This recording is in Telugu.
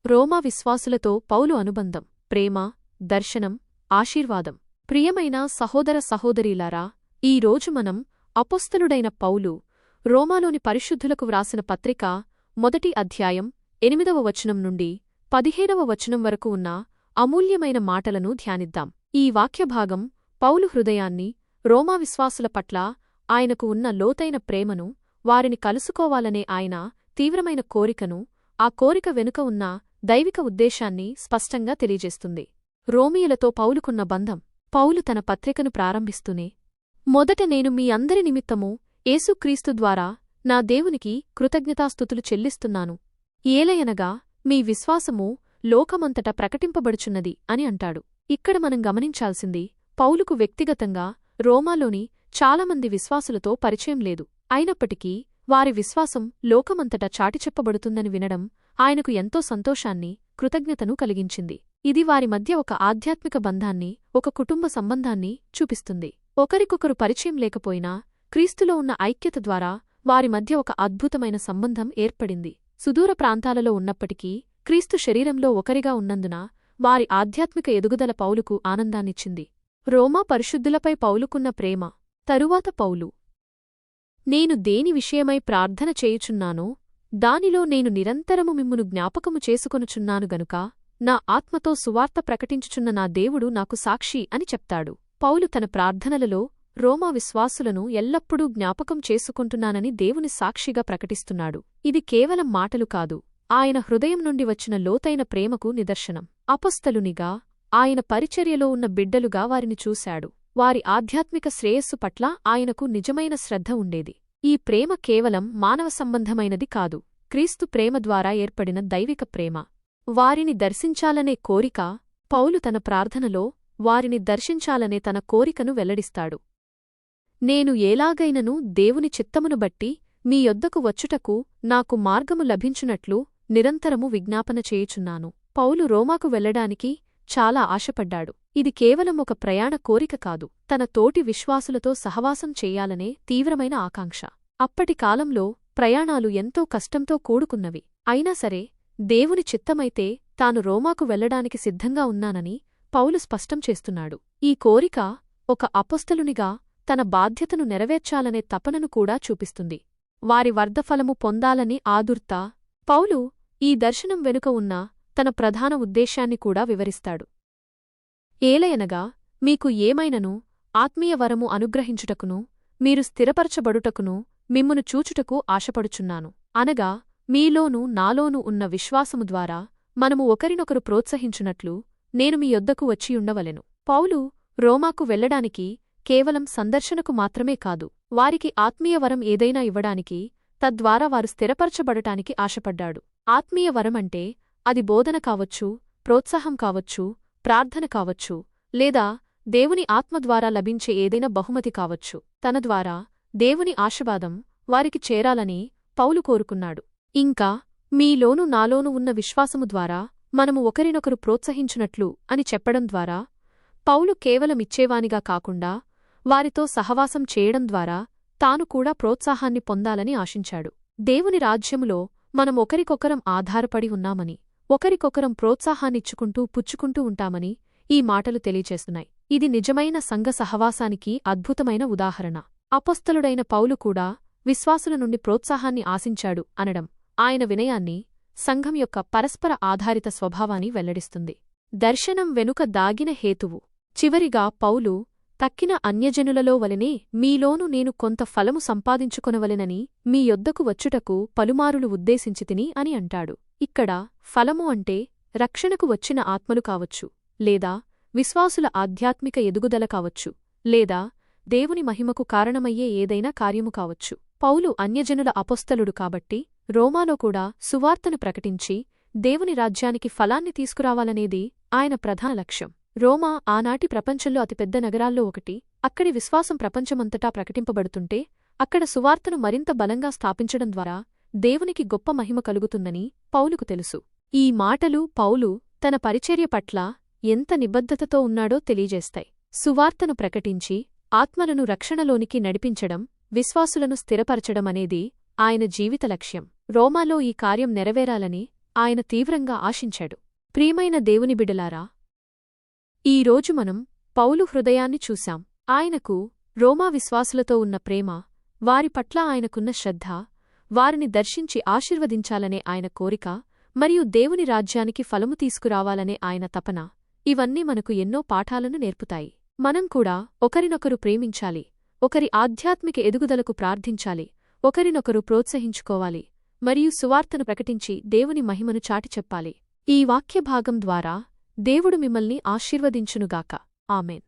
రోమా విశ్వాసులతో పౌలు అనుబంధం, ప్రేమ, దర్శనం, ఆశీర్వాదం. ప్రియమైన సహోదర సహోదరీలారా, ఈ రోజు మనం అపొస్తలుడైన పౌలు రోమాలోని పరిశుద్ధులకు వ్రాసిన పత్రిక 1వ అధ్యాయం 8వ వచనం నుండి 15వ వచనం వరకు ఉన్న అమూల్యమైన మాటలను ధ్యానిద్దాం. ఈ వాక్యభాగం పౌలు హృదయాన్ని, రోమా విశ్వాసుల పట్ల ఆయనకు ఉన్న లోతైన ప్రేమను, వారిని కలుసుకోవాలనే ఆయన తీవ్రమైన కోరికను, ఆ కోరిక వెనుక ఉన్న దైవిక ఉద్దేశాన్ని స్పష్టంగా తెలియజేస్తుంది. రోమీయులతో పౌలుకున్న బంధం. పౌలు తన పత్రికను ప్రారంభిస్తూనే, మొదట నేను మీ అందరి నిమిత్తము యేసుక్రీస్తు ద్వారా నా దేవునికి కృతజ్ఞతాస్తుతులు చెల్లిస్తున్నాను, ఏలయనగా మీ విశ్వాసము లోకమంతట ప్రకటింపబడుచున్నది అని అంటాడు. ఇక్కడ మనం గమనించాల్సింది, పౌలుకు వ్యక్తిగతంగా రోమాలోని చాలామంది విశ్వాసులతో పరిచయం లేదు. అయినప్పటికీ వారి విశ్వాసం లోకమంతటా చాటిచెప్పబడుతుందని వినడం ఆయనకు ఎంతో సంతోషాన్ని, కృతజ్ఞతను కలిగించింది. ఇది వారి మధ్య ఒక ఆధ్యాత్మిక బంధాన్ని, ఒక కుటుంబ సంబంధాన్ని చూపిస్తుంది. ఒకరికొకరు పరిచయం లేకపోయినా క్రీస్తులో ఉన్న ఐక్యత ద్వారా వారి మధ్య ఒక అద్భుతమైన సంబంధం ఏర్పడింది. సుదూర ప్రాంతాలలో ఉన్నప్పటికీ క్రీస్తు శరీరంలో ఒకరిగా ఉన్నందున వారి ఆధ్యాత్మిక ఎదుగుదల పౌలుకు ఆనందాన్నిచ్చింది. రోమా పరిశుద్ధులపై పౌలుకున్న ప్రేమ. తరువాత పౌలు, నేను దేని విషయమై ప్రార్థన చేయుచున్నానో దానిలో నేను నిరంతరము మిమ్మును జ్ఞాపకము చేసుకొనుచున్నాను గనుక నా ఆత్మతో సువార్త ప్రకటించుచున్న నా దేవుడు నాకు సాక్షి అని చెప్తాడు. పౌలు తన ప్రార్థనలలో రోమా విశ్వాసులను ఎల్లప్పుడూ జ్ఞాపకం చేసుకుంటున్నానని దేవుని సాక్షిగా ప్రకటిస్తున్నాడు. ఇది కేవలం మాటలు కాదు, ఆయన హృదయం నుండి వచ్చిన లోతైన ప్రేమకు నిదర్శనం. అపొస్తలునిగా ఆయన పరిచర్యలో ఉన్న బిడ్డలుగా వారిని చూశాడు. వారి ఆధ్యాత్మిక శ్రేయస్సు పట్ల ఆయనకు నిజమైన శ్రద్ధ ఉండేది. ఈ ప్రేమ కేవలం మానవ సంబంధమైనది కాదు, క్రీస్తు ప్రేమ ద్వారా ఏర్పడిన దైవిక ప్రేమ. వారిని దర్శించాలనే కోరిక. పౌలు తన ప్రార్థనలో వారిని దర్శించాలనే తన కోరికను వెల్లడిస్తాడు. నేను ఎలాగైనను దేవుని చిత్తమును బట్టి మీ యొద్దకు వచ్చుటకు నాకు మార్గము లభించునట్లు నిరంతరము విజ్ఞాపన చేయుచున్నాను. పౌలు రోమాకు వెళ్లడానికి చాలా ఆశపడ్డాడు. ఇది కేవలం ఒక ప్రయాణ కోరిక కాదు, తన తోటి విశ్వాసులతో సహవాసం చెయ్యాలనే తీవ్రమైన ఆకాంక్ష. అప్పటి కాలంలో ప్రయాణాలు ఎంతో కష్టంతో కూడుకున్నవి. అయినా సరే, దేవుని చిత్తమైతే తాను రోమాకు వెళ్లడానికి సిద్ధంగా ఉన్నానని పౌలు స్పష్టం చేస్తున్నాడు. ఈ కోరిక ఒక అపొస్తలునిగా తన బాధ్యతను నెరవేర్చాలనే తపనను కూడా చూపిస్తుంది. వారి వర్ధఫలము పొందాలని ఆదుర్త. పౌలు ఈ దర్శనం వెనుక ఉన్న తన ప్రధాన ఉద్దేశాన్ని కూడా వివరిస్తాడు. ఏలయనగా మీకు ఏమైనను ఆత్మీయ వరము అనుగ్రహించుటకును మీరు స్థిరపరచబడుటకును మిమ్మును చూచుటకు ఆశపడుచున్నాను. అనగా మీలోనూ నాలోనూ ఉన్న విశ్వాసము ద్వారా మనము ఒకరినొకరు ప్రోత్సహించునట్లు నేను మీ యొద్దకు వచ్చియుండవలెను. పౌలు రోమాకు వెళ్లడానికి కేవలం సందర్శనకు మాత్రమే కాదు, వారికి ఆత్మీయ వరం ఏదైనా ఇవ్వడానికి, తద్వారా వారు స్థిరపరచబడటానికి ఆశపడ్డాడు. ఆత్మీయ వరమంటే అది బోధన కావచ్చు, ప్రోత్సాహం కావచ్చు, ప్రార్థన కావచ్చు, లేదా దేవుని ఆత్మ ద్వారా లభించే ఏదైనా బహుమతి కావచ్చు. తన ద్వారా దేవుని ఆశీర్వాదం వారికి చేరాలని పౌలు కోరుకున్నాడు. ఇంకా మీలోనూ నాలోనూ ఉన్న విశ్వాసము ద్వారా మనము ఒకరినొకరు ప్రోత్సహించునట్లు అని చెప్పడం ద్వారా పౌలు కేవలం ఇచ్చేవానిగా కాకుండా వారితో సహవాసం చేయడం ద్వారా తాను కూడా ప్రోత్సాహాన్ని పొందాలని ఆశించాడు. దేవుని రాజ్యములో మనం ఒకరికొకరం ఆధారపడి ఉన్నామని, ఒకరికొకరం ప్రోత్సాహాన్నిచ్చుకుంటూ పుచ్చుకుంటూ ఉంటామని ఈ మాటలు తెలియచేస్తున్నాయి. ఇది నిజమైన సంఘ సహవాసానికి అద్భుతమైన ఉదాహరణ. అపొస్తలుడైన పౌలు కూడా విశ్వాసుల నుండి ప్రోత్సాహాన్ని ఆశించాడు అనడం ఆయన వినయాన్ని, సంఘం యొక్క పరస్పర ఆధారిత స్వభావాన్ని వెల్లడిస్తుంది. దర్శనం వెనుక దాగిన హేతువు. చివరిగా పౌలు, తక్కిన అన్యజనులలో వలనే మీలోను నేను కొంత ఫలము సంపాదించుకొనవలెనని మీ యొద్దకు వచ్చుటకు పలుమారులు ఉద్దేశించితిని అని అంటాడు. ఇక్కడ ఫలము అంటే రక్షణకు వచ్చిన ఆత్మలు కావచ్చు, లేదా విశ్వాసుల ఆధ్యాత్మిక ఎదుగుదల కావచ్చు, లేదా దేవుని మహిమకు కారణమయ్యే ఏదైనా కార్యము కావచ్చు. పౌలు అన్యజనుల అపొస్తలుడు కాబట్టి రోమాలో కూడా సువార్తను ప్రకటించి దేవుని రాజ్యానికి ఫలాన్ని తీసుకురావాలనేది ఆయన ప్రధాన లక్ష్యం. రోమా ఆనాటి ప్రపంచంలో అతిపెద్ద నగరాల్లో ఒకటి. అక్కడి విశ్వాసం ప్రపంచమంతటా ప్రకటింపబడుతుంటే అక్కడ సువార్తను మరింత బలంగా స్థాపించడం ద్వారా దేవునికి గొప్ప మహిమ కలుగుతుందని పౌలుకు తెలుసు. ఈ మాటలు పౌలు తన పరిచర్య పట్ల ఎంత నిబద్ధతతో ఉన్నాడో తెలియజేస్తాయి. సువార్తను ప్రకటించి ఆత్మలను రక్షణలోనికి నడిపించడం, విశ్వాసులను స్థిరపరచడం అనేది ఆయన జీవిత లక్ష్యం. రోమాలో ఈ కార్యం నెరవేరాలని ఆయన తీవ్రంగా ఆశించాడు. ప్రియమైన దేవుని బిడ్డలారా, ఈరోజు మనం పౌలు హృదయాన్ని చూశాం. ఆయనకు రోమా విశ్వాసులతో ఉన్న ప్రేమ, వారి పట్ల ఆయనకున్న శ్రద్ధ, వారిని దర్శించి ఆశీర్వదించాలనే ఆయన కోరిక మరియు దేవుని రాజ్యానికి ఫలము తీసుకురావాలనే ఆయన తపన, ఇవన్నీ మనకు ఎన్నో పాఠాలను నేర్పుతాయి. మనం కూడా ఒకరినొకరు ప్రేమించాలి, ఒకరి ఆధ్యాత్మిక ఎదుగుదలకు ప్రార్థించాలి, ఒకరినొకరు ప్రోత్సహించుకోవాలి మరియు సువార్తను ప్రకటించి దేవుని మహిమను చాటి చెప్పాలి. ఈ వాక్యభాగం ద్వారా దేవుడు మిమ్మల్ని ఆశీర్వదించునుగాక. ఆమెన్.